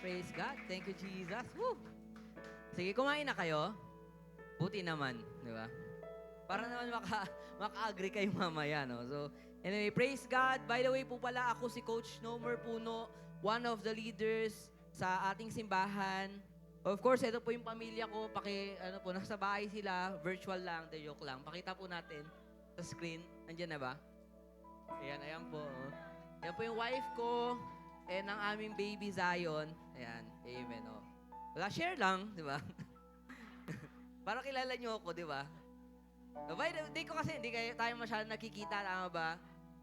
praise God. Thank you, Jesus. Woo! Sige, kumain na kayo. Buti naman, di ba? Para naman maka-agree kayo mamaya, no? So, anyway, praise God. By the way po pala, ako si Coach Nomer Puno, one of the leaders sa ating simbahan. Of course, ito po yung pamilya ko. Nasa bahay sila, virtual lang, the joke lang. Pakita po natin sa screen. Nandiyan na ba? Ayan po. Yan po yung wife ko and ang aming baby Zion. Ayan, amen. Oh. Wala, share lang, di ba? Para kilala nyo ako, di ba? By the day ko kasi, hindi tayo masyadong nakikita, tama ba?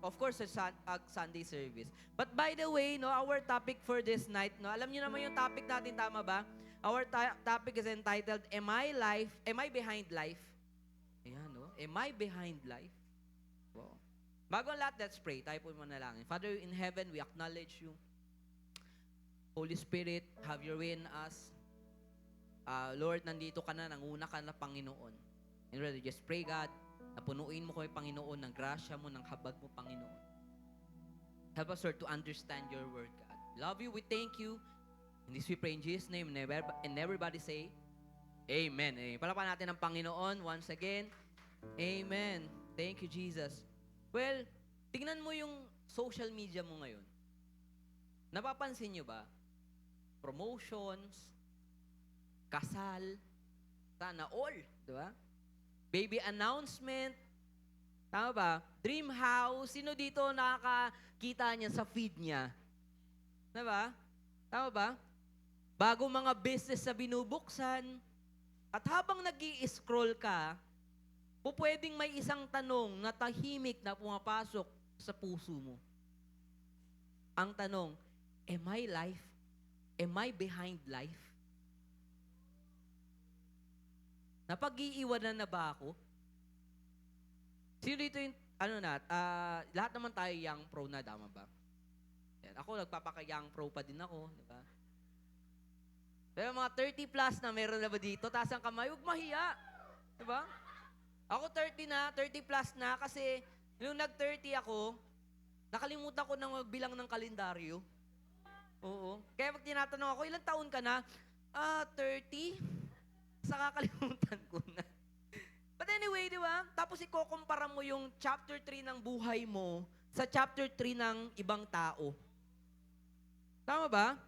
Of course, sa Sunday service. But by the way, no, our topic for this night, no, alam niyo naman yung topic natin, tama ba? Our topic is entitled, Am I Behind Life? Ayan, no? Am I Behind Life? Wow. Bago ang lahat, let's pray. Tayo po manalangin. Father in heaven, we acknowledge you. Holy Spirit, have your way in us. Lord, nandito ka na, nanguna ka na, Panginoon. And really, just pray, God, na punuin mo kami, Panginoon, ng grasya mo, ng habag mo, Panginoon. Help us, Lord, to understand your word, God. We love you, we thank you. In this we pray in Jesus' name, and everybody say, Amen. Palapakan natin ang Panginoon once again. Amen. Thank you, Jesus. Well, tingnan mo yung social media mo ngayon. Napapansin nyo ba? Promotions, kasal, sana all, di ba? Baby announcement, tama ba? Dream house, sino dito nakakita niya sa feed niya? Di ba? Tama ba? Bago mga business na binubuksan, at habang nag-i-scroll ka, pwedeng may isang tanong na tahimik na pumapasok sa puso mo. Ang tanong, am I life? Am I behind life? Napag-iiwanan na ba ako? Sino dito yung, lahat naman tayo young pro na, tama ba? Yan. Ako, nagpapaka-young pro pa din ako, di ba? Pero mga 30 plus na meron na ba dito? Taas ang kamay, huwag mahiya. Di ba? Ako 30 plus na kasi nung nag-30 ako, nakalimutan ko nang magbilang ng kalendaryo. Oo. Kaya pag tinatanong ako, ilang taon ka na? 30? Sa kakalimutan ko na. But anyway, di ba? Tapos ikukumpara mo yung chapter 3 ng buhay mo sa chapter 3 ng ibang tao. Tama ba?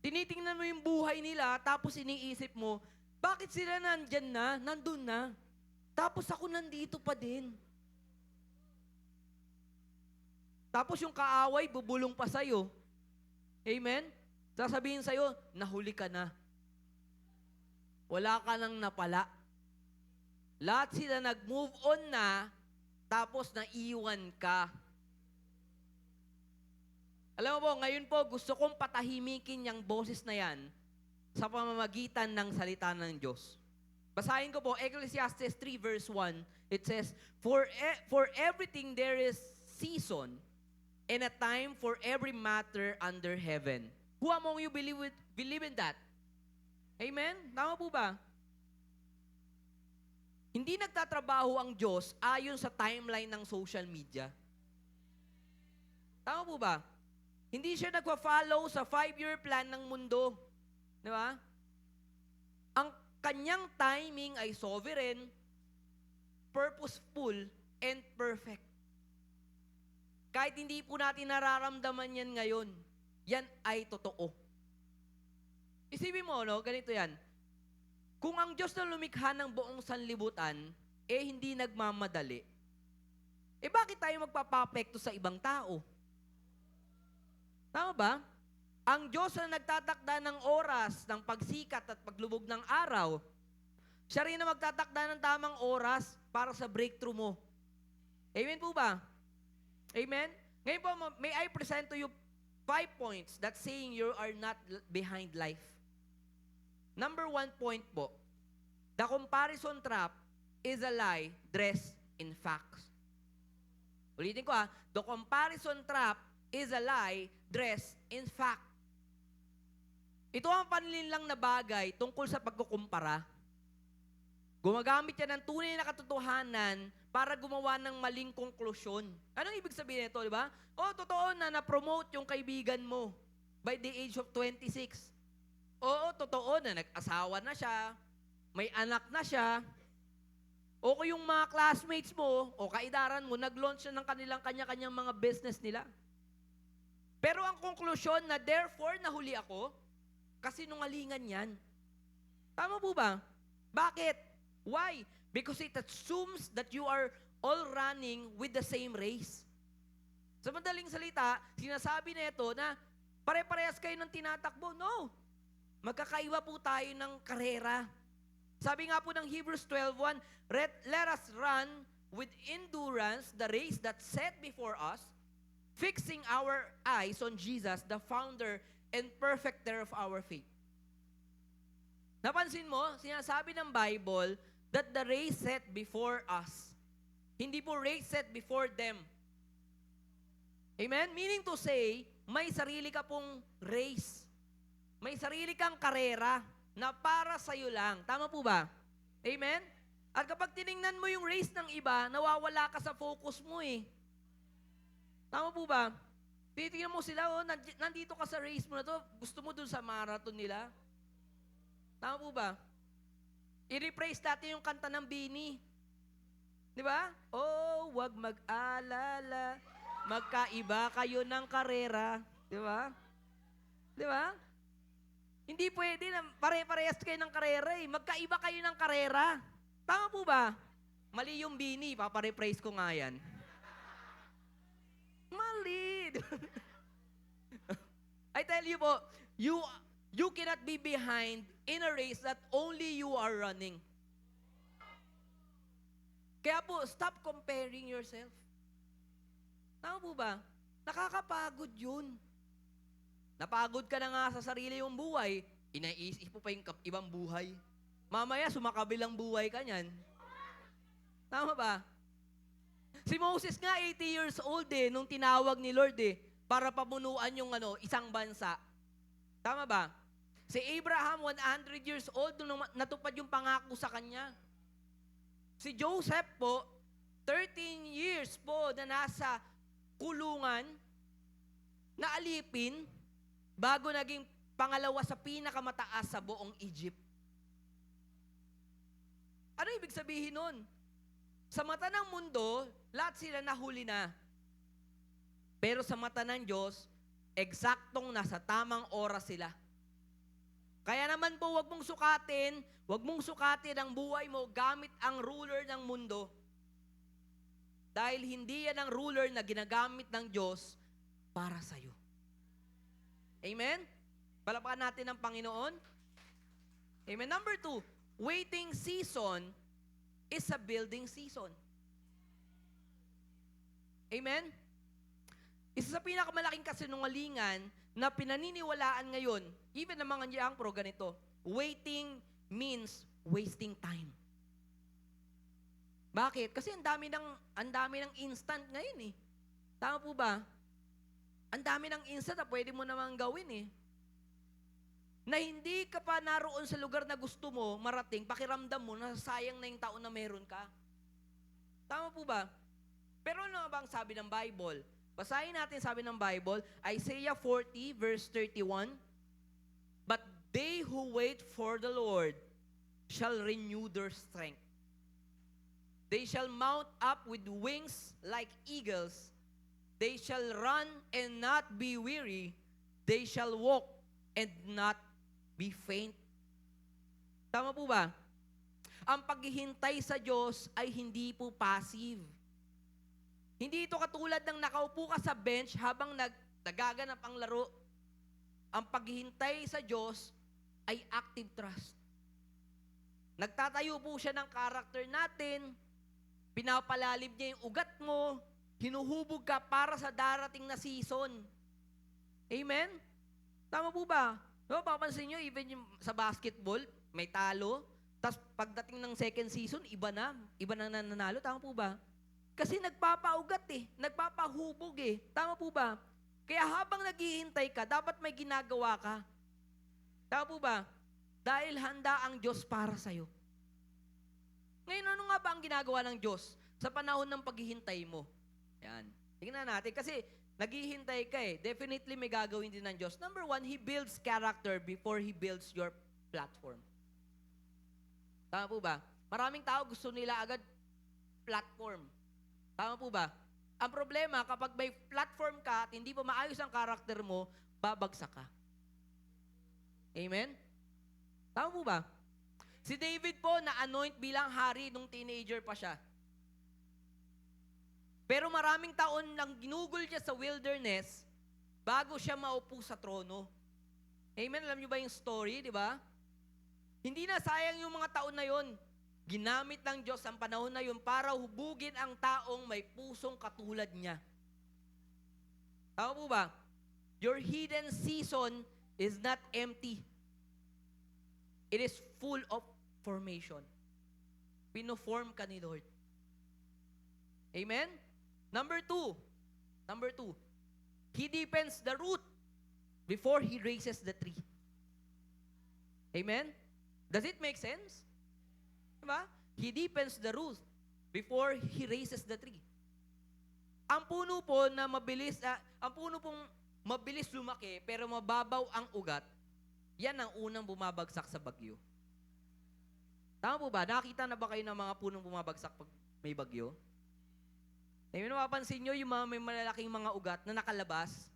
Tinitingnan mo yung buhay nila, tapos iniisip mo, bakit sila nandun na? Tapos ako nandito pa din. Tapos yung kaaway, bubulong pa sa'yo. Amen? Sasabihin sa'yo, nahuli ka na. Wala ka nang napala. Lahat sila nag-move on na, tapos naiwan ka. Alam mo po, ngayon po, gusto kong patahimikin yung boses na yan sa pamamagitan ng salita ng Diyos. Basahin ko po, Ecclesiastes 3 verse 1. It says, For everything there is season and a time for every matter under heaven. Who among you believe in that? Amen? Tama po ba? Hindi nagtatrabaho ang Diyos ayon sa timeline ng social media. Tama po ba? Hindi siya nagpa-follow sa 5-year plan ng mundo. Di ba? Ang kanyang timing ay sovereign, purposeful, and perfect. Kahit hindi po natin nararamdaman yan ngayon, yan ay totoo. Isipin mo, no? Ganito yan. Kung ang Diyos na lumikha ng buong sanlibutan, hindi nagmamadali, bakit tayo magpapapekto sa ibang tao? Tama ba? Ang Diyos na nagtatakda ng oras, ng pagsikat at paglubog ng araw, siya rin na magtatakda ng tamang oras para sa breakthrough mo. Amen po ba? Amen? Ngayon po, may I present to you 5 points that saying you are not behind life. Number 1 point po, the comparison trap is a lie dressed in facts. Ulitin ko the comparison trap is a lie dressed in fact. Ito ang panlilang na bagay tungkol sa pagkukumpara. Gumagamit yan ng tunay na katotohanan para gumawa ng maling konklusyon. Anong ibig sabihin nito, di ba? Totoo na na-promote yung kaibigan mo by the age of 26. Oo, totoo na nag-asawa na siya, may anak na siya, o kung yung mga classmates mo o kaidaran mo, nag-launch na ng kanilang kanya-kanyang mga business nila. Pero ang konklusyon na therefore nahuli ako, kasi nungalingan yan. Tama po ba? Bakit? Why? Because it assumes that you are all running with the same race. Sa madaling salita, sinasabi nito na pare-parehas kayo ng tinatakbo. No. Magkakaiba po tayo ng karera. Sabi nga po ng Hebrews 12:1, let us run with endurance the race that's set before us, fixing our eyes on Jesus, the founder and perfecter of our faith. Napansin mo, sinasabi ng Bible that the race set before us. Hindi po race set before them. Amen? Meaning to say, may sarili ka pong race. May sarili kang karera na para sa'yo lang. Tama po ba? Amen? At kapag tiningnan mo yung race ng iba, nawawala ka sa focus mo eh. Tama po ba? Titingnan mo sila, oh, nandito ka sa race mo na to, gusto mo dun sa marathon nila. Tama po ba? I-rephrase natin yung kanta ng Bini. Di ba? Oh, wag mag-alala, magkaiba kayo ng karera. Di ba? Di ba? Hindi pwede na pare-parehas kayo ng karera eh. Magkaiba kayo ng karera. Tama po ba? Mali yung Bini, paparephrase ko nga yan. Mali. I tell you po, you cannot be behind in a race that only you are running. Kaya po, stop comparing yourself. Tama po ba? Nakakapagod yun. Napagod ka na nga sa sarili yung buhay, inaisip mo pa yung ibang buhay. Mamaya, sumakabilang buhay ka niyan. Tama ba? Si Moses nga, 80 years old nung tinawag ni Lord para pamunuan yung isang bansa. Tama ba? Si Abraham, 100 years old nung natupad yung pangako sa kanya. Si Joseph po, 13 years po na nasa kulungan, na alipin, bago naging pangalawa sa pinakamataas sa buong Egypt. Ano ibig sabihin nun? Sa mata ng mundo, lahat sila nahuli na. Pero sa mata ng Diyos, eksaktong nasa tamang oras sila. Kaya naman po, wag mong sukatin ang buhay mo gamit ang ruler ng mundo. Dahil hindi yan ang ruler na ginagamit ng Diyos para sa'yo. Amen? Palapakan natin ang Panginoon. Amen. Number 2, waiting season is a building season. Amen? Isa sa pinakamalaking kasinungalingan na pinaniniwalaan ngayon, even ng mga young pro, ganito, waiting means wasting time. Bakit? Kasi ang dami ng instant ngayon eh. Tama po ba? Ang dami ng instant na pwede mo namang gawin eh. Na hindi ka pa naroon sa lugar na gusto mo marating, pakiramdam mo na sayang na yung taon na meron ka. Tama po ba? Pero ano bang sabi ng Bible? Basahin natin sabi ng Bible, Isaiah 40 verse 31, but they who wait for the Lord shall renew their strength. They shall mount up with wings like eagles. They shall run and not be weary. They shall walk and not be faint. Tama po ba? Ang paghihintay sa Diyos ay hindi po passive. Hindi ito katulad ng nakaupo ka sa bench habang nagaganap ang laro. Ang paghihintay sa Diyos ay active trust. Nagtatayo po siya ng karakter natin, pinapalalim niya yung ugat mo, hinuhubog ka para sa darating na season. Amen? Tama po ba? No, papansin nyo, even yung sa basketball, may talo, tapos pagdating ng second season, iba na nananalo. Tama po ba? Kasi nagpapaugat nagpapahubog Tama po ba? Kaya habang naghihintay ka, dapat may ginagawa ka. Tama po ba? Dahil handa ang Diyos para sa'yo. Ngayon, ano nga ba ang ginagawa ng Diyos sa panahon ng paghihintay mo? Yan. Tingnan natin. Kasi naghihintay ka eh. Definitely may gagawin din ng Diyos. Number one, He builds character before He builds your platform. Tama po ba? Maraming tao gusto nila agad platform. Tama po ba? Ang problema, kapag may platform ka at hindi pa maayos ang karakter mo, babagsak ka. Amen? Tama po ba? Si David po, na-anoint bilang hari nung teenager pa siya. Pero maraming taon nang ginugol niya sa wilderness bago siya maupo sa trono. Amen? Alam niyo ba yung story, di ba? Hindi na sayang yung mga taon na yon. Ginamit ng Diyos ang panahon na yun para hubugin ang taong may pusong katulad niya. Tama po ba? Your hidden season is not empty. It is full of formation. Pinoform ka ni Lord. Amen? Number two, He deepens the root before He raises the tree. Amen? Does it make sense? Diba? He deepens the root before He raises the tree. Ang puno po na mabilis, ang puno pong mabilis lumaki pero mababaw ang ugat, yan ang unang bumabagsak sa bagyo. Tama po ba? Nakita na ba kayo ng mga punong bumabagsak pag may bagyo? Amen, mapapansin nyo yung mga may malalaking mga ugat na nakalabas.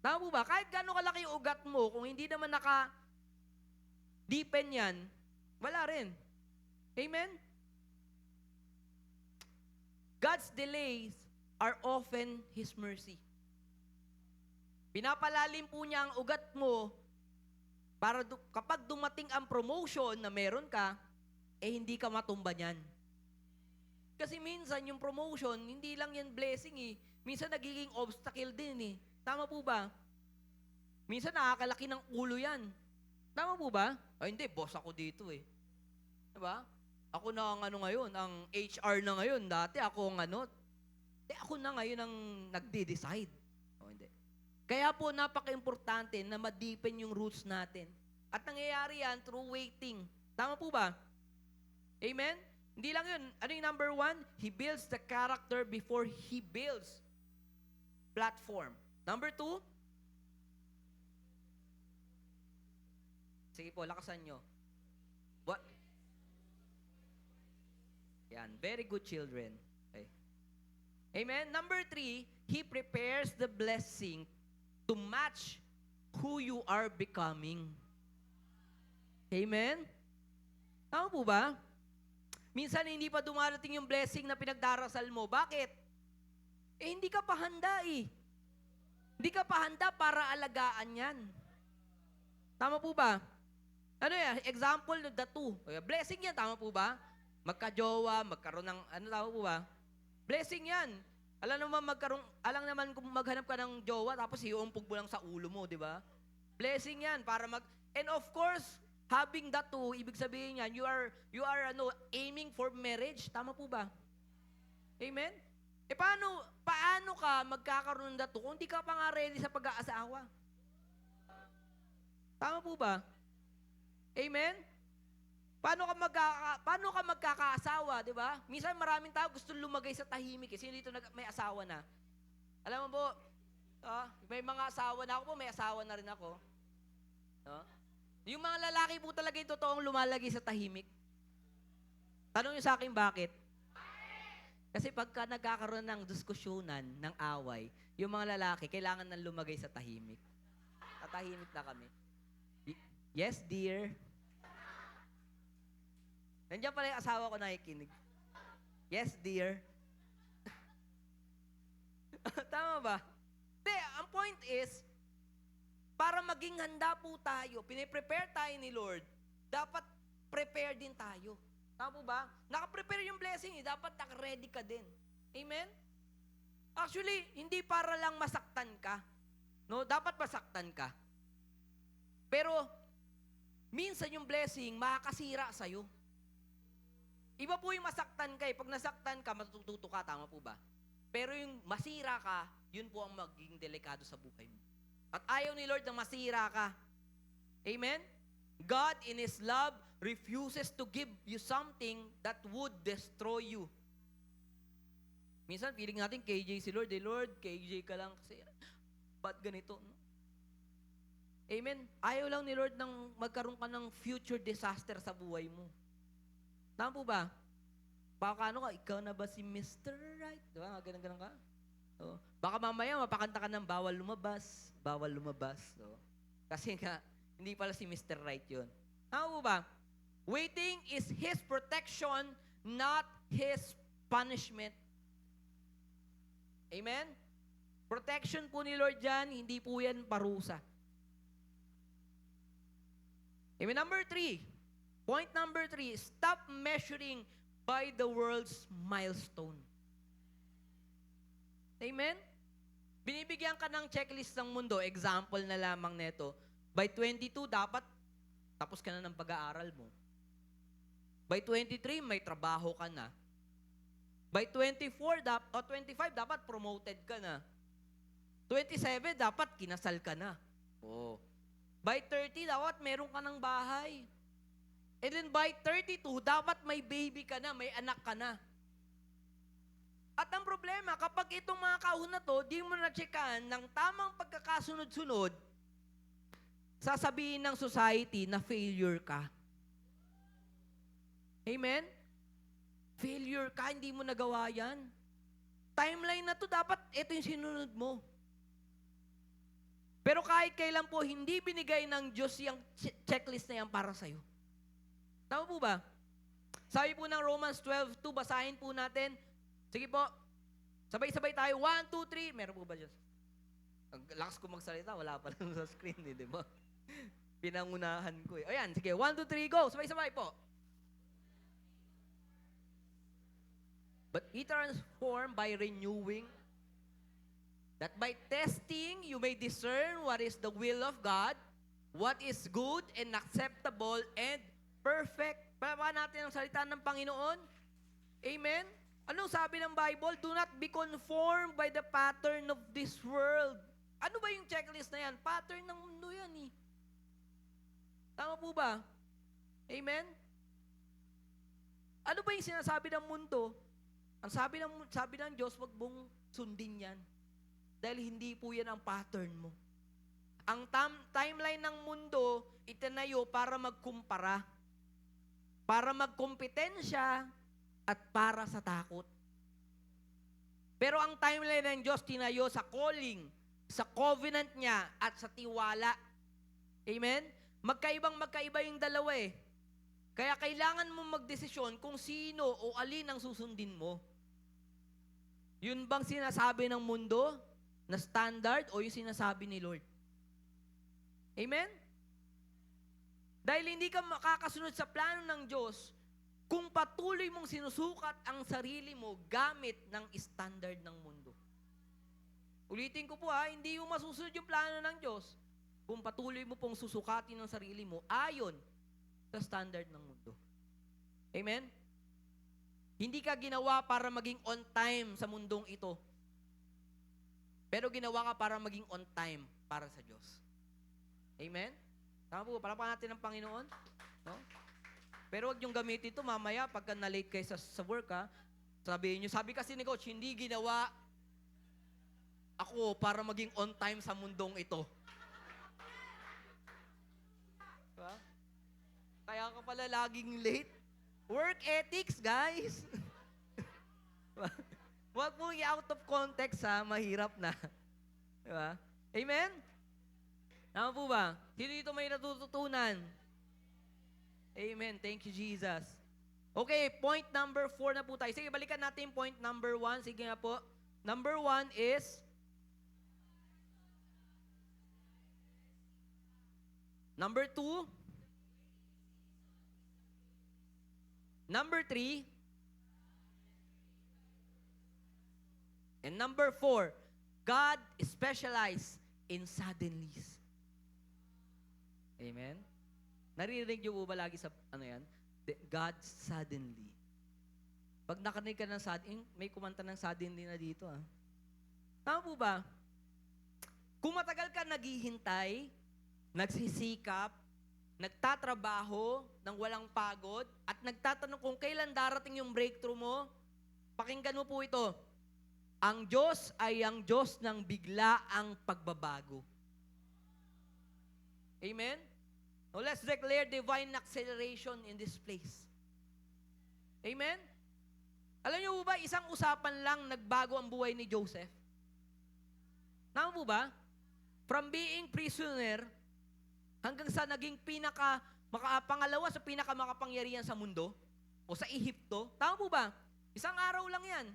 Tama po ba? Kahit gano'ng kalaki yung ugat mo, kung hindi naman naka-deepen yan, wala rin. Amen? God's delays are often His mercy. Pinapalalim po niya ang ugat mo para kapag dumating ang promotion na meron ka, hindi ka matumba niyan. Kasi minsan yung promotion, hindi lang yan blessing eh. Minsan nagiging obstacle din eh. Tama po ba? Minsan nakakalaki ng ulo yan. Tama po ba? Ay hindi, boss ako dito eh. Diba? Ako na ang ngayon, ang HR na ngayon. Dati ako ang ako na ngayon ang nagde-decide. O hindi. Kaya po napaka-importante na ma-deepen yung roots natin. At nangyayari yan through waiting. Tama po ba? Amen? Hindi lang yun. Ano yung number one? He builds the character before He builds platform. Number two? Sige po, lakasan nyo. What? Yan. Very good children. Okay. Amen? Number three, He prepares the blessing to match who you are becoming. Amen? Tama po ba? Minsan hindi pa dumarating yung blessing na pinagdarasal mo. Bakit? Hindi ka pa handa eh. Hindi ka pa handa para alagaan yan. Tama po ba? Ano yan? Example, the two. Blessing yan, tama po ba? Magka-jowa, magkaroon ng, tama po ba? Blessing yan. Alam naman kung maghanap ka ng jowa, tapos iuumpog mo lang sa ulo mo, di ba? Blessing yan, para and of course, having that two, ibig sabihin yan, you are aiming for marriage. Tama po ba? Amen? Paano ka magkakaroon ng that two kung di ka pa nga ready sa pag-aasawa? Tama po ba? Amen? Paano ka magkakaasawa, di ba? Minsan maraming tao gusto lumagay sa tahimik. Sino dito may asawa na? Alam mo po, may mga asawa na ako po, may asawa na rin ako. No? Yung mga lalaki po talaga yung totoong lumalagay sa tahimik. Tanong niyo sa akin bakit? Kasi pagka nagkakaroon ng diskusyonan, ng away, yung mga lalaki, kailangan nang lumagay sa tahimik. Tatahimik na kami. Yes, dear. Nandiyan pala yung asawa ko nakikinig. Yes, dear. Tama ba? Hindi, ang point is, para maging handa po tayo, piniprepare tayo ni Lord, dapat prepare din tayo. Tama po ba? Naka-prepare yung blessing, dapat naka-ready ka din. Amen? Actually, hindi para lang masaktan ka. No, dapat masaktan ka. Pero, minsan yung blessing, makakasira sa'yo. Iba po yung masaktan ka eh. Pag nasaktan ka, matututo ka, tama po ba? Pero yung masira ka, yun po ang magiging delikado sa buhay mo. At ayaw ni Lord na masira ka. Amen? God in His love refuses to give you something that would destroy you. Minsan, feeling natin KJ si Lord. Lord, KJ ka lang kasi ba't ganito? No? Amen? Ayaw lang ni Lord nang magkaroon ka ng future disaster sa buhay mo. Tama po ba? Baka ano ka, ikaw na ba si Mr. Right? Diba? Ganun-ganun ka. So, baka mamaya mapakanta ka ng bawal lumabas. Bawal lumabas. So, kasi nga, hindi pala si Mr. Right yun. Tama po ba? Waiting is His protection, not His punishment. Amen? Protection po ni Lord dyan, hindi po yan parusa. Amen? Number 3. Point number 3, stop measuring by the world's milestone. Amen? Binibigyan ka ng checklist ng mundo. Example na lamang neto. By 22, dapat tapos ka na ng pag-aaral mo. By 23, may trabaho ka na. By 24 o 25, dapat promoted ka na. 27, dapat kinasal ka na. Oh. By 30, dapat meron ka ng bahay. And then by 32, dapat may baby ka na, may anak ka na. At ang problema, kapag itong mga kahon na to, di mo na-checkan ng tamang pagkakasunod-sunod, sasabihin ng society na failure ka. Amen? Failure ka, hindi mo nagawa yan. Timeline na to, dapat ito yung sinunod mo. Pero kahit kailan po, hindi binigay ng Diyos yung checklist na yan para sa'yo. Tama po ba? Sabi po ng Romans 12:2, basahin po natin. Sige po, sabay-sabay tayo. 1, 2, 3. Meron po ba Diyos? Ang lakas ko magsalita, wala pa lang sa screen, di ba? Pinangunahan ko eh. Ayan, sige, 1, 2, 3, go. Sabay-sabay po. But be transformed by renewing, that by testing you may discern what is the will of God, what is good and acceptable and perfect. Palapakan natin ang salita ng Panginoon. Amen? Anong sabi ng Bible? Do not be conformed by the pattern of this world. Ano ba yung checklist na yan? Pattern ng mundo yan eh. Tama po ba? Amen? Ano ba yung sinasabi ng mundo? Ang sabi ng Diyos, wag mong sundin yan. Dahil hindi po yan ang pattern mo. Ang timeline ng mundo, itinayo para magkumpara. Para magkompetensya at para sa takot. Pero ang timeline ng Diyos, tinayo sa calling, sa covenant niya, at sa tiwala. Amen? Magkaiba yung dalawa eh. Kaya kailangan mo magdesisyon kung sino o alin ang susundin mo. Yun bang sinasabi ng mundo na standard o yung sinasabi ni Lord? Amen? Dahil hindi ka makakasunod sa plano ng Diyos kung patuloy mong sinusukat ang sarili mo gamit ng standard ng mundo. Ulitin ko po hindi mo masusunod yung plano ng Diyos kung patuloy mo pong susukatin ang sarili mo ayon sa standard ng mundo. Amen? Hindi ka ginawa para maging on time sa mundong ito. Pero ginawa ka para maging on time para sa Diyos. Amen? Tama po, palapakan natin ng Panginoon. No? Pero wag yung gamitin ito mamaya pagka na-late kayo sa work sabihin nyo, sabi kasi ni Coach, hindi ginawa ako para maging on time sa mundong ito. Diba? Kaya ka pala laging late. Work ethics, guys. Wag mo i-out of context mahirap na. Diba? Amen? Tama po ba? Sino dito may natututunan? Amen. Thank you, Jesus. Okay, point number 4 na po tayo. Sige, balikan natin point number 1. Sige nga po. Number 1 is number 2. Number 3. And number 4, God specializes in suddenlies. Amen? Naririnig niyo po ba lagi sa, yan? God suddenly. Pag nakarinig ka ng suddenly, may kumanta ng suddenly na dito Tama po ba? Kung matagal ka naghihintay, nagsisikap, nagtatrabaho ng walang pagod, at nagtatanong kung kailan darating yung breakthrough mo, pakinggan mo po ito. Ang Diyos ay ang Diyos ng biglaang pagbabago. Amen? Now let's declare divine acceleration in this place. Amen? Alam niyo po ba, isang usapan lang nagbago ang buhay ni Joseph? Tama po ba? From being prisoner hanggang sa naging pangalawa sa pinakamakapangyarihan sa mundo o sa Ehipto. Tama po ba? Isang araw lang yan.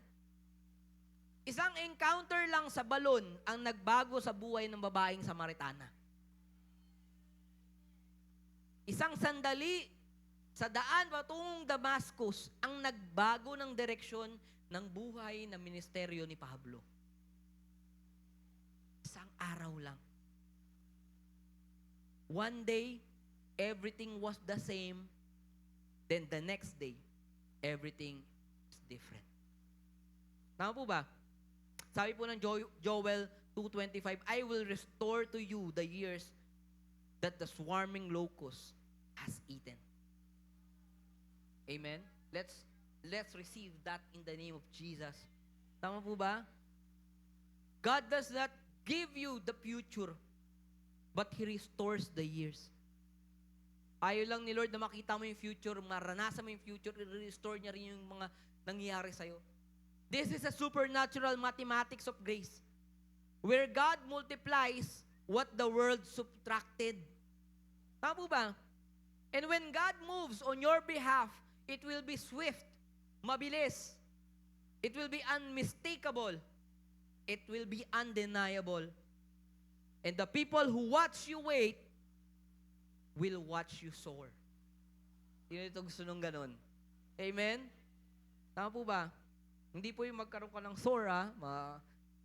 Isang encounter lang sa balon ang nagbago sa buhay ng babaeng Samaritana. Isang sandali sa daan patungong Damascus ang nagbago ng direksyon ng buhay na ministeryo ni Pablo. Isang araw lang. One day, everything was the same. Then the next day, everything is different. Tama po ba? Sabi po ng Joel 2:25, I will restore to you the years that the swarming locust has eaten. Amen? Let's receive that in the name of Jesus. Tama po ba? God does not give you the future, but He restores the years. Ayaw lang ni Lord na makita mo yung future, maranasan mo yung future, i-restore niya rin yung mga nangyayari sa'yo. This is a supernatural mathematics of grace, where God multiplies what the world subtracted. Tama po ba? And when God moves on your behalf, it will be swift, mabilis. It will be unmistakable. It will be undeniable. And the people who watch you wait will watch you soar. Sino ito gusto nung ganun? Amen? Tama po ba? Hindi po yung magkaroon ka ng soar, ha?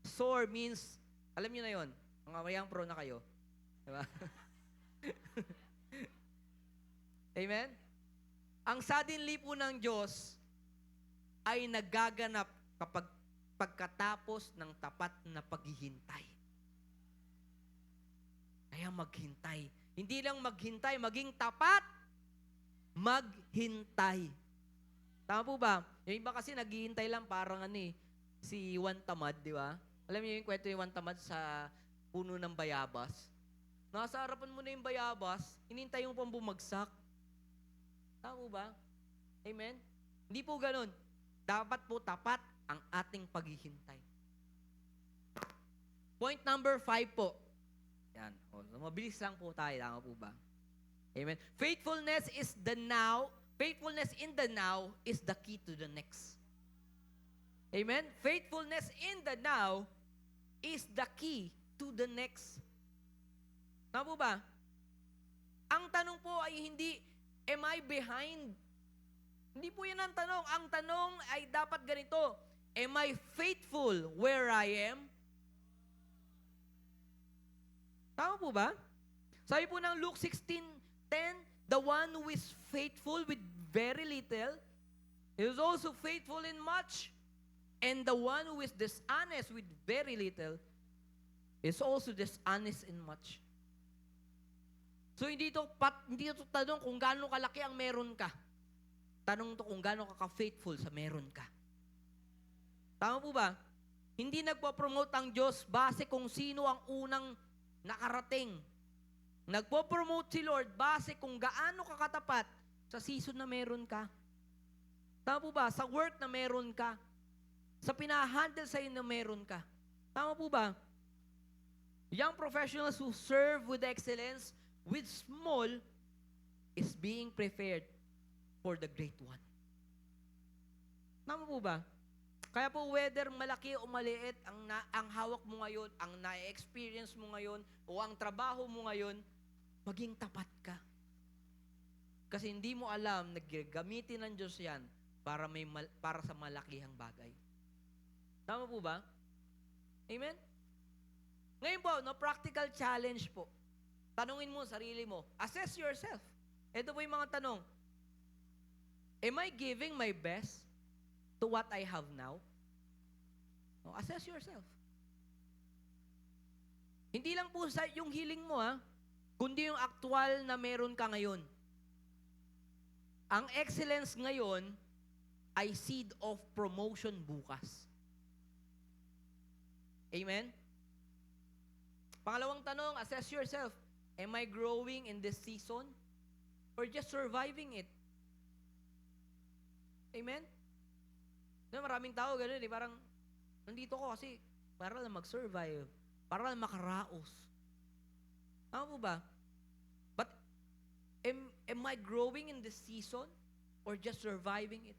Soar means, alam niyo na yon, mga mayang pro na kayo. Diba? Amen? Ang suddenly po ng Diyos ay nagaganap kapag pagkatapos ng tapat na paghihintay. Kaya maghintay. Hindi lang maghintay, maging tapat, maghintay. Tama po ba? Yung iba kasi naghihintay lang parang si Juan Tamad, di ba? Alam niyo yung kwento yung Juan Tamad sa puno ng bayabas? Nasa harapan mo na yung bayabas, hinintay mo pang bumagsak. Tama po ba? Amen? Hindi po ganun. Dapat po tapat ang ating paghihintay. Point number 5 po. Yan. Mabilis lang po tayo. Tama po ba? Amen. Faithfulness is the now. Faithfulness in the now is the key to the next. Amen? Faithfulness in the now is the key to the next. Tama po ba? Ang tanong po ay hindi, am I behind? Hindi po yan ang tanong. Ang tanong ay dapat ganito, am I faithful where I am? Tama po ba? Sabi po ng Luke 16:10, the one who is faithful with very little is also faithful in much. And the one who is dishonest with very little is also dishonest in much. So hindi ito tanong kung gaano kalaki ang meron ka. Tanong to kung gaano ka-faithful sa meron ka. Tama po ba? Hindi nagpo-promote ang Diyos base kung sino ang unang nakarating. Nagpo-promote si Lord base kung gaano ka katapat sa season na meron ka. Tama po ba? Sa work na meron ka. Sa pinahandle sa'yo na meron ka. Tama po ba? Young professionals who serve with excellence, with small, is being prepared for the great one. Tama po ba? Kaya po whether malaki o maliit ang hawak mo ngayon, ang na-experience mo ngayon, o ang trabaho mo ngayon, maging tapat ka. Kasi hindi mo alam, naggagamitin ng Diyos yan para sa malakihang bagay. Tama po ba? Amen? Ngayon po, practical challenge po. Tanungin mo sarili mo. Assess yourself. Ito po yung mga tanong. Am I giving my best to what I have now? No, assess yourself. Hindi lang po sa yung healing mo, kundi yung actual na meron ka ngayon. Ang excellence ngayon ay seed of promotion bukas. Amen? Pangalawang tanong, assess yourself. Am I growing in this season? Or just surviving it? Amen? Maraming tao ganun eh. Parang, nandito ko kasi para lang mag-survive. Para lang makaraos. Tama po ba? But, am I growing in this season? Or just surviving it?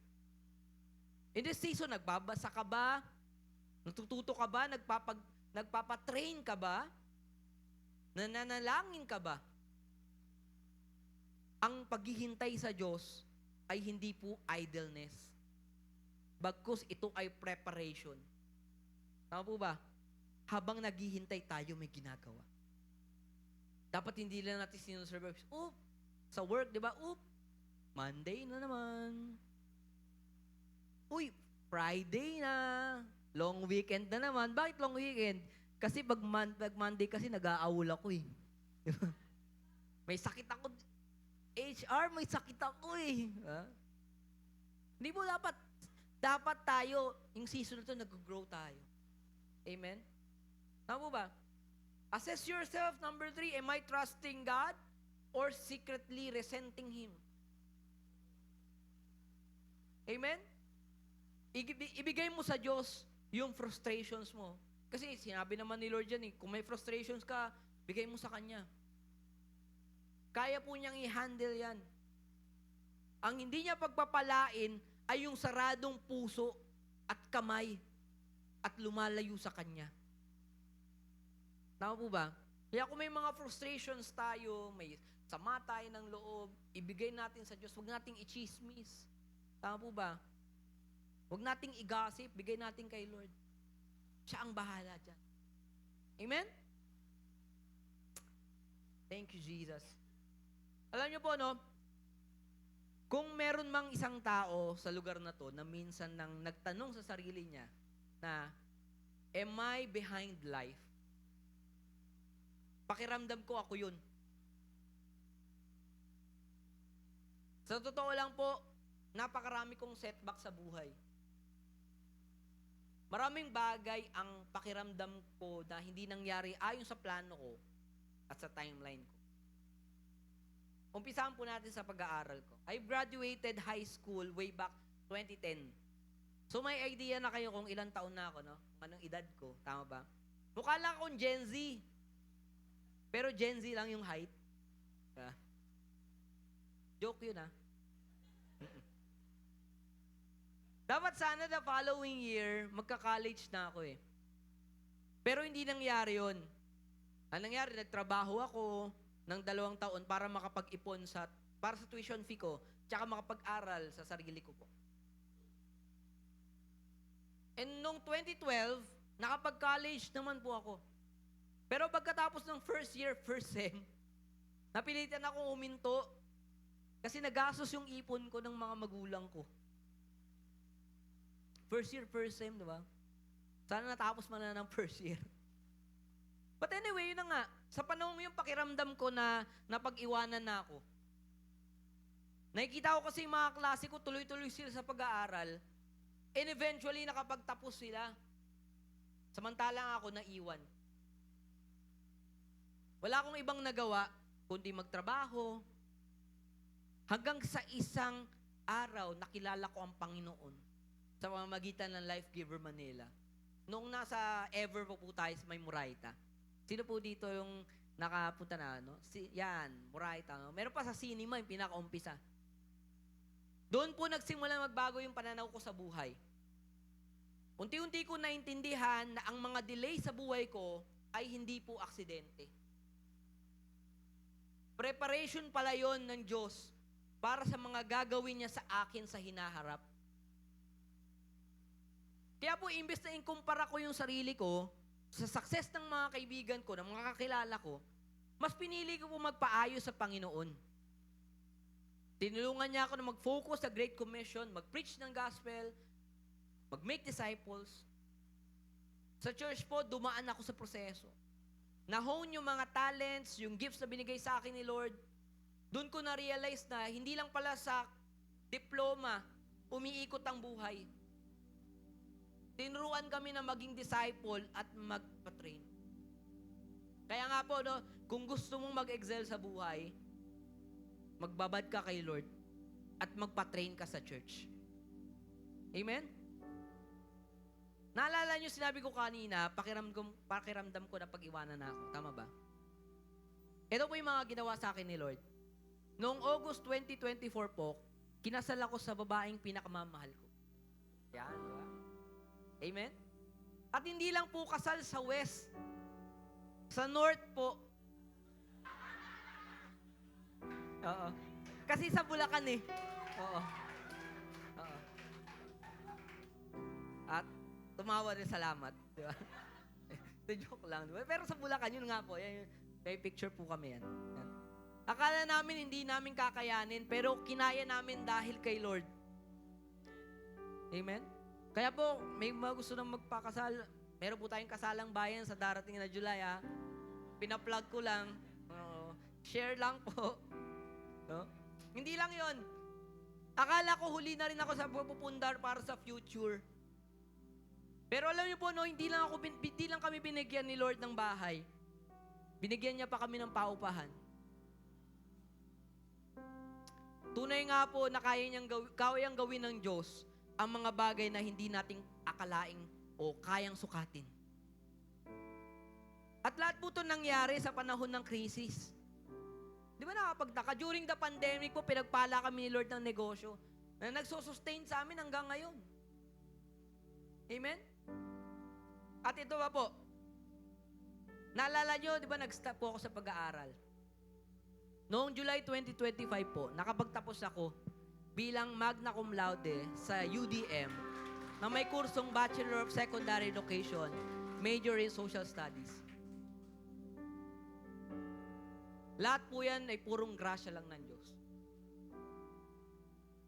In this season, nagbabasa ka ba? Natututo ka ba? Nagpapatrain ka ba? Nananalangin ka ba? Ang paghihintay sa Diyos ay hindi po idleness. Bagkus ito ay preparation. Tama po ba? Habang naghihintay tayo, may ginagawa. Dapat hindi lang natin sinusurvive. Sa work, di ba? Monday na naman. Uy, Friday na. Long weekend na naman. Bakit long weekend? Kasi pag Monday kasi nag-aawol ako eh. Diba? May sakit ako. HR, may sakit ako eh. Hindi mo dapat tayo, yung season na ito, nag-grow tayo. Amen? Tama ba? Assess yourself, number 3, am I trusting God or secretly resenting Him? Amen? Ibigay mo sa Diyos yung frustrations mo. Kasi sinabi naman ni Lord yan kung may frustrations ka, bigay mo sa Kanya. Kaya po niyang i-handle yan. Ang hindi niya pagpapalain ay yung saradong puso at kamay at lumalayo sa Kanya. Tama po ba? Kaya kung may mga frustrations tayo, may sama tayo ng loob, ibigay natin sa Diyos, huwag nating i-chismis. Tama po ba? Huwag nating i-gossip, bigay natin kay Lord. Siya ang bahala dyan. Amen? Thank you, Jesus. Alam niyo po, no? Kung meron mang isang tao sa lugar na to na minsan nang nagtanong sa sarili niya na, am I behind life? Pakiramdam ko ako yun. Sa totoo lang po, napakarami kong setback sa buhay. Maraming bagay ang pakiramdam ko na hindi nangyari ayon sa plano ko at sa timeline ko. Umpisahan po natin sa pag-aaral ko. I graduated high school way back 2010. So may idea na kayo kung ilang taon na ako, no? Kung anong edad ko. Tama ba? Mukha lang akong Gen Z. Pero Gen Z lang yung height. Joke yun, ha? Dapat sana the following year, magka-college na ako eh. Pero hindi nangyari yun. Ang nangyari, nagtrabaho ako ng 2 taon para makapag-ipon para sa tuition fee ko, tsaka makapag-aral sa sarili ko po. And noong 2012, nakapag-college naman po ako. Pero pagkatapos ng first year, first sem, napilitan akong huminto kasi nagastos yung ipon ko ng mga magulang ko. First year, first sem, di ba? Sana natapos man na ng first year. But anyway, yun na nga. Sa panahon yung pakiramdam ko na napag-iwanan na ako. Nakikita ko kasi yung mga klase ko, tuloy-tuloy sila sa pag-aaral. And eventually, nakapagtapos sila. Samantalang ako naiwan. Wala akong ibang nagawa, kundi magtrabaho. Hanggang sa isang araw, nakilala ko ang Panginoon sa pamamagitan ng Life Giver Manila. Noong nasa Ever po tayo sa may Murayta. Sino po dito yung nakapunta na, no? Yan, Murayta. No? Meron pa sa cinema, yung pinaka-umpisa. Doon po nagsimula magbago yung pananaw ko sa buhay. Unti-unti ko naintindihan na ang mga delay sa buhay ko ay hindi po aksidente. Preparation pala yon ng Diyos para sa mga gagawin niya sa akin sa hinaharap. Kaya po, imbes na inkumpara ko yung sarili ko sa success ng mga kaibigan ko, ng mga kakilala ko, mas pinili ko po magpaayos sa Panginoon. Tinulungan niya ako na mag-focus sa Great Commission, mag-preach ng gospel, mag-make disciples. Sa church po, dumaan ako sa proseso. Na-hone yung mga talents, yung gifts na binigay sa akin ni Lord. Doon ko na-realize na hindi lang pala sa diploma umiikot ang buhay. Tinuruan kami na maging disciple at magpa-train. Kaya nga po, no, kung gusto mong mag-excel sa buhay, magbabad ka kay Lord at magpa-train ka sa church. Amen? Naalala niyo sinabi ko kanina, pakiramdam ko na pag-iwanan na ako. Tama ba? Ito po yung mga ginawa sa akin ni Lord. Noong August 2024 po, kinasal ako sa babaeng pinakamamahal ko. Yan, di ba? Amen? At hindi lang po kasal sa West. Sa North po. Oo. Kasi sa Bulacan eh. Oo. Oo. At tumawa rin, salamat. Di ba? Joke lang. Di ba? Pero sa Bulacan, yun nga po. Yan, may picture po kami yan. Yan. Akala namin hindi namin kakayanin, pero kinaya namin dahil kay Lord. Amen? Kaya po, may mga gusto nang magpakasal. Meron po tayong kasalang bayan sa darating na July, ha? Pina-plug ko lang. Share lang po. No? Hindi lang yon. Akala ko huli na rin ako sa pupundar para sa future. Pero alam niyo po, no, hindi lang kami binigyan ni Lord ng bahay. Binigyan niya pa kami ng paupahan. Tunay nga po na kayang gawin ng Diyos ang mga bagay na hindi nating akalaing o kayang sukatin. At lahat po ito nangyari sa panahon ng krisis. Di ba nakapagtaka? During the pandemic po, pinagpala kami ni Lord ng negosyo na nagsusustain sa amin hanggang ngayon. Amen? At ito ba po, naalala nyo, di ba nag-stop po ako sa pag-aaral? Noong July 2025 po, nakapagtapos ako bilang magna cum laude sa UDM na may kursong Bachelor of Secondary Education, major in Social Studies. Lahat po yan ay purong grasya lang ng Diyos.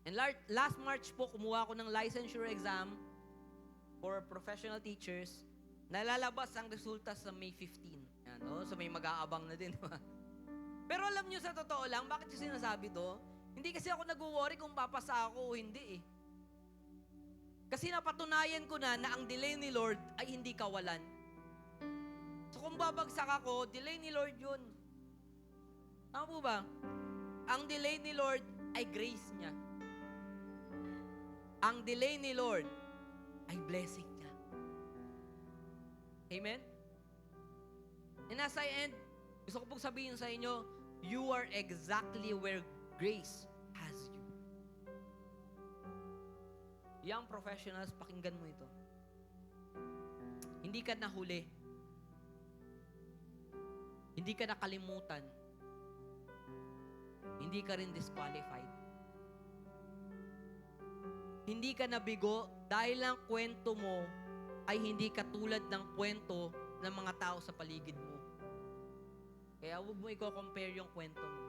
And last March po, kumuha ako ng licensure exam for professional teachers. Nalalabas ang resulta sa May 15. Yan, no? So may mag-aabang na din. Pero alam nyo, sa totoo lang, bakit yung sinasabi to? Hindi kasi ako nag-worry kung papasa ako o hindi eh. Kasi napatunayan ko na ang delay ni Lord ay hindi kawalan. So kung babagsak ako, delay ni Lord yun. Tama po ba? Ang delay ni Lord ay grace niya. Ang delay ni Lord ay blessing niya. Amen? And as I end, gusto ko pong sabihin sa inyo, you are exactly where grace has you. Young professionals, pakinggan mo ito. Hindi ka nahuli. Hindi ka nakalimutan. Hindi ka rin disqualified. Hindi ka nabigo dahil ang kwento mo ay hindi katulad ng kwento ng mga tao sa paligid mo. Kaya huwag mo i-compare yung kwento mo.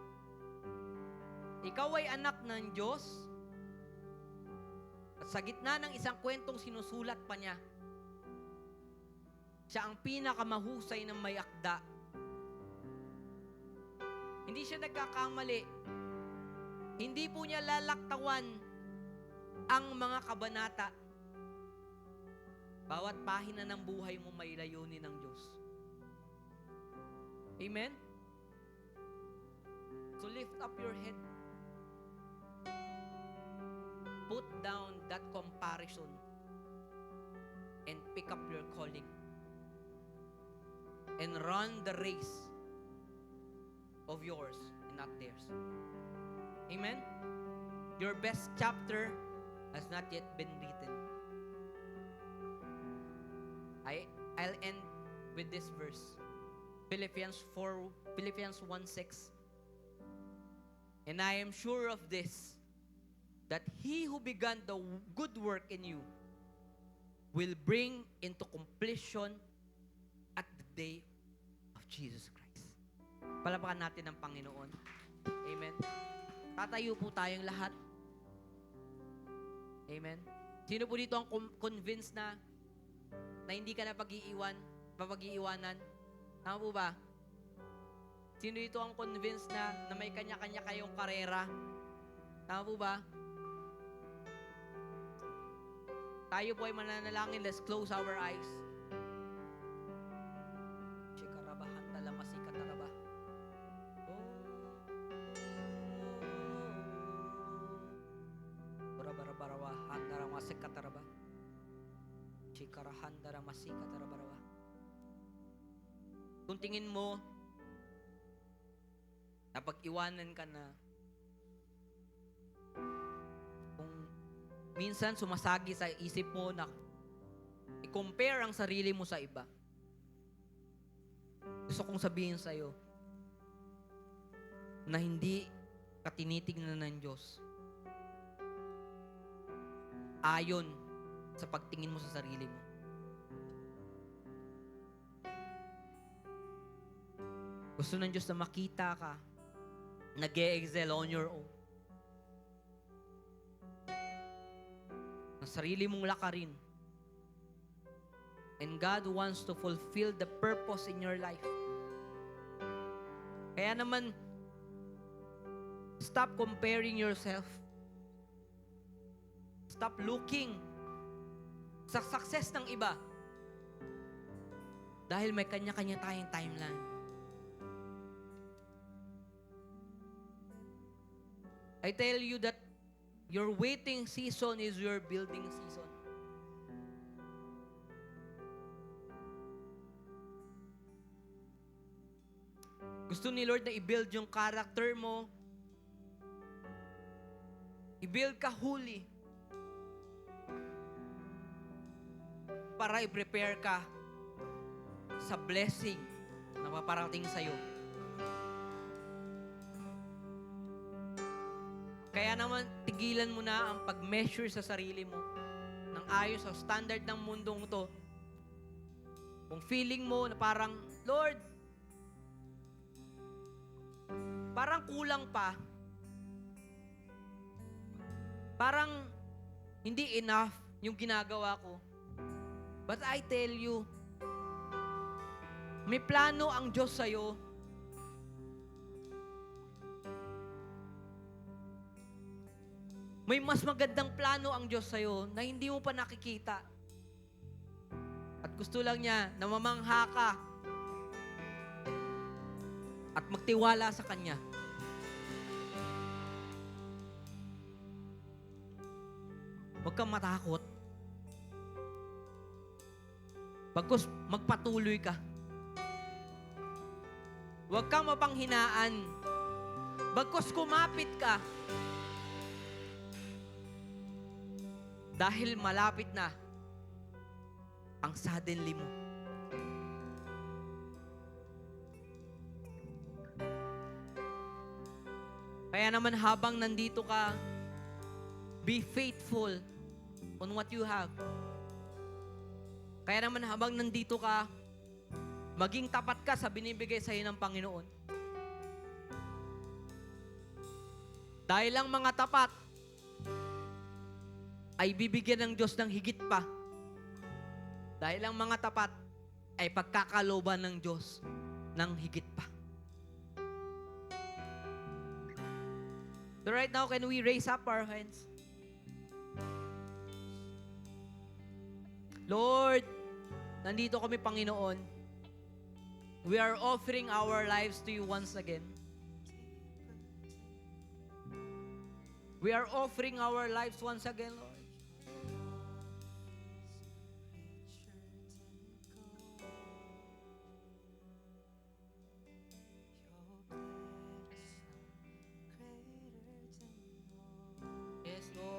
Ikaw ay anak ng Diyos at sa gitna ng isang kwentong sinusulat pa niya, siya ang pinakamahusay ng may akda. Hindi siya nagkakamali. Hindi po niya lalaktawan ang mga kabanata. Bawat pahina ng buhay mo may layunin ng Diyos. Amen? So lift up your head. Put down that comparison and pick up your calling. And run the race of yours and not theirs. Amen? Your best chapter has not yet been written. I'll end with this verse. Philippians 1:6. And I am sure of this, that he who began the good work in you will bring into completion at the day of Jesus Christ. Palapakan natin ang Panginoon. Amen. Tatayo po tayong lahat. Amen. Sino po dito ang convinced na hindi ka na papag-iiwanan? Tama po ba? Sino dito ang convinced na may kanya-kanya kayong karera? Tama po ba? Tayo po ay mananalangin. Let's close our eyes. Shikarabahan talamasi kataraba. Barabarabarawa handaramasi kataraba. Shikarahan daramasi katarabarawa. Kung tingin mo, napag-iwanan ka na, kung minsan sumasagi sa isip mo na i-compare ang sarili mo sa iba, gusto kong sabihin sa'yo na hindi ka tinitignan ng Diyos ayon sa pagtingin mo sa sarili mo. Gusto ng Diyos na makita ka nag-e-excel on your own. Ang sarili mong lakarin. And God wants to fulfill the purpose in your life. Kaya naman, stop comparing yourself. Stop looking sa success ng iba. Dahil may kanya-kanya tayong timeline. I tell you that your waiting season is your building season. Gusto ni Lord na i-build yung character mo. I-build ka holy. Para i-prepare ka sa blessing na paparating sa'yo. Kaya naman, tigilan mo na ang pag-measure sa sarili mo ng ayon sa standard ng mundong to. Kung feeling mo na parang, Lord, parang kulang pa. Parang hindi enough yung ginagawa ko. But I tell you, may plano ang Diyos sa'yo. May mas magandang plano ang Diyos sa'yo na hindi mo pa nakikita. At gusto lang niya na mamangha ka at magtiwala sa Kanya. Huwag kang matakot. Bagkus magpatuloy ka. Huwag kang mapanghinaan. Bagkus kumapit ka. Dahil malapit na ang suddenly mo. Kaya naman habang nandito ka, be faithful on what you have. Kaya naman habang nandito ka, maging tapat ka sa binibigay sa iyo ng Panginoon. Dahil ang mga tapat ay bibigyan ng Diyos ng higit pa. Dahil ang mga tapat ay pagkakalooban ng Diyos ng higit pa. So right now, can we raise up our hands? Lord, nandito kami, Panginoon. We are offering our lives to you once again. We are offering our lives once again, Lord. Yes, Lord.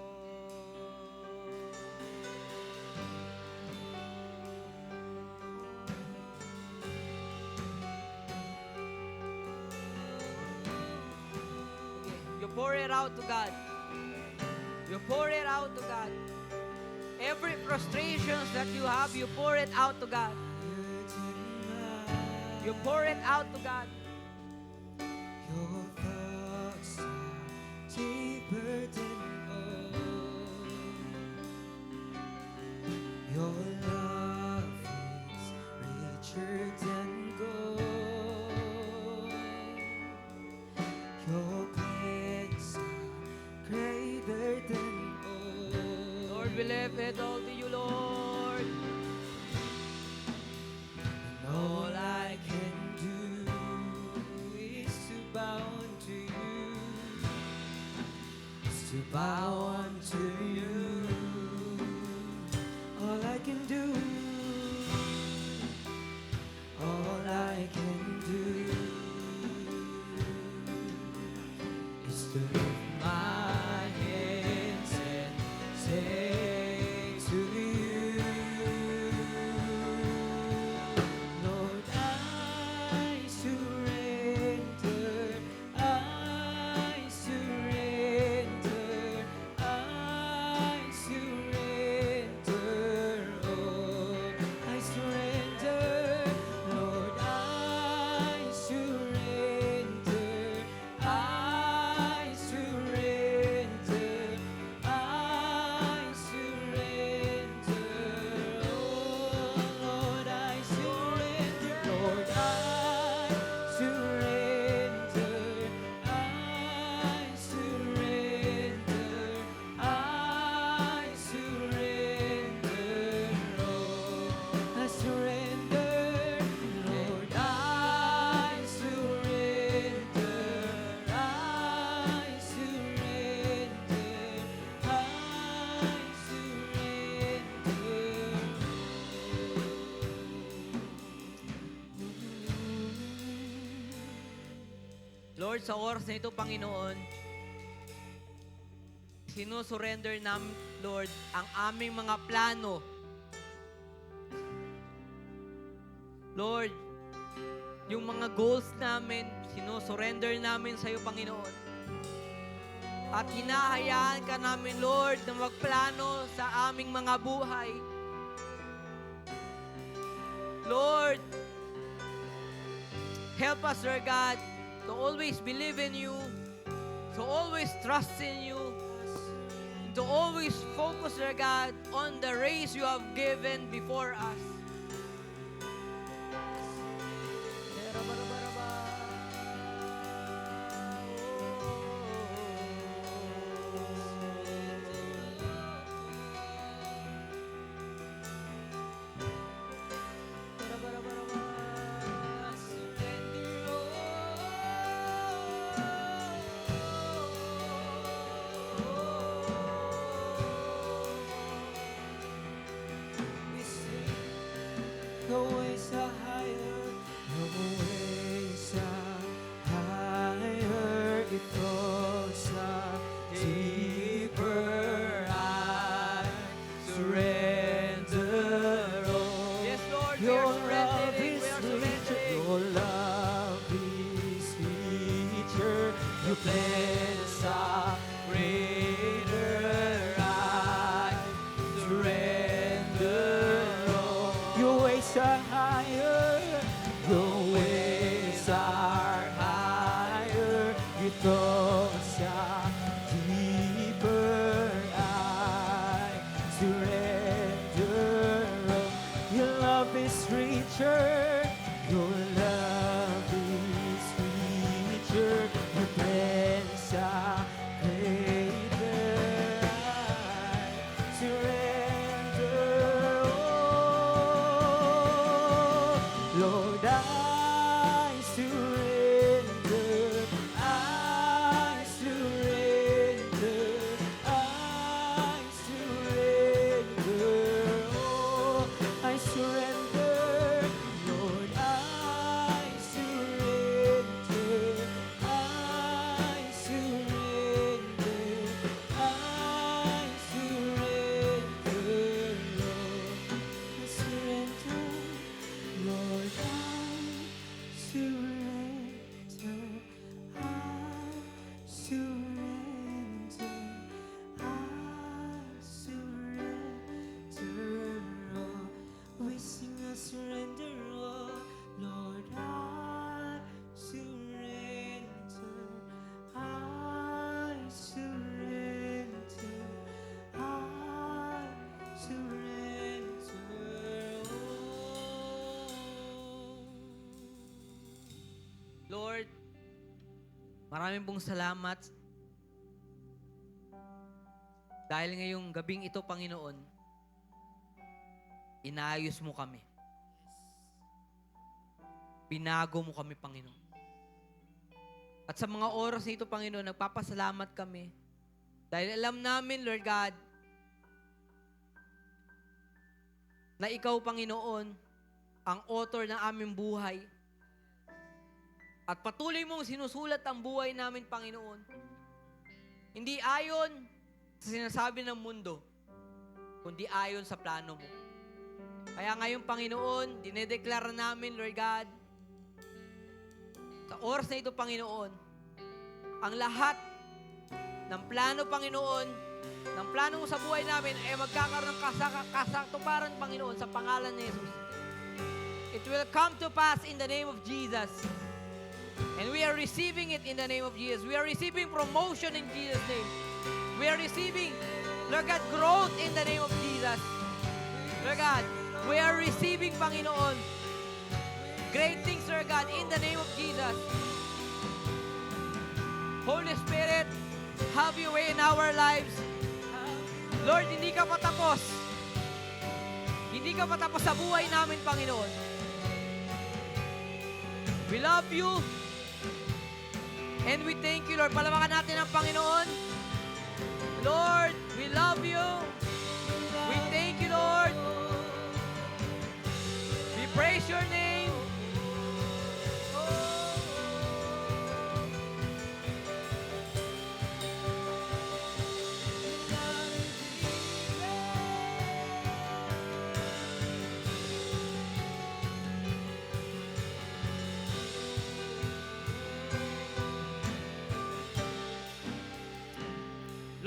Okay, you pour it out to God. You pour it out to God. Every frustrations that you have, you pour it out to God. You pour it out to God. Your thoughts are deeper than all. Your love is richer than gold. Your plans are greater than all. Lord, we live it all to you, to bow unto you. All I can do, all I can do is to lift my hands and say to you, Lord, I surrender, I surrender, I surrender, oh, I surrender, Lord, I surrender, I surrender, I surrender, oh, Lord, I surrender, Lord, I surrender, I surrender, I surrender, oh, I surrender, Lord, I surrender, I surrender, Lord, sa oras na ito, Panginoon, sinusurrender namin, Lord, ang aming mga plano. Lord, yung mga goals namin, sinusurrender namin sa iyo, Panginoon. At hinahayaan ka namin, Lord, na magplano sa aming mga buhay. Lord, help us, Lord God, to always believe in you, to always trust in you, and to always focus, Lord God, on the race you have given before us. Your ways are higher, your ways are higher, it goes deeper. I surrender all. Yes, Lord, we Your are love surrendering. is We are richer, surrendering. your love is richer, your plans are greater. I surrender all. Your ways are higher, your ways are higher, your thoughts are deeper. I surrender all. Your love is richer, your love is richer, your plans are greater. I surrender all. Lord, I surrender, I surrender, I surrender, oh, I surrender, Lord, I surrender, I surrender, I surrender, Lord, I surrender, I surrender, I surrender, all. We sing a surrender, all. Lord, I surrender, I surrender, I surrender, all. Lord, maraming pong salamat dahil ngayong gabing ito, Panginoon, inayos mo kami. Binago mo kami, Panginoon. At sa mga oras na ito, Panginoon, nagpapasalamat kami Dahil alam namin, Lord God, na Ikaw, Panginoon, ang author ng aming buhay. At patuloy mong sinusulat ang buhay namin, Panginoon. Hindi ayon sa sinasabi ng mundo, kundi ayon sa plano mo. Kaya ngayon, Panginoon, dinedeklara namin, Lord God, sa oras na ito, Panginoon, ang lahat ng plano, Panginoon, ng plano mo sa buhay namin ay magkakaroon ng kasaktuparan, Panginoon, sa pangalan ni Jesus. It will come to pass in the name of Jesus. And we are receiving it in the name of Jesus. We are receiving promotion in Jesus' name. We are receiving, Lord God, growth in the name of Jesus. Lord God, we are receiving, Panginoon, great things, Lord God, in the name of Jesus. Holy Spirit, have your way in our lives. Lord, hindi ka pa tapos. Hindi ka pa tapos sa buhay namin, Panginoon. We love you. And we thank you, Lord. Palawakan natin ang Panginoon. Lord, we love you. We thank you, Lord. We praise your name.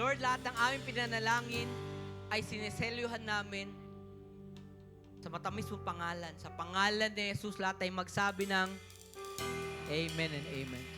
Lord, lahat ng aming pinanalangin ay sineselyuhan namin sa matamis mong pangalan. Sa pangalan ni Jesus, lahat ay magsabi ng Amen and Amen.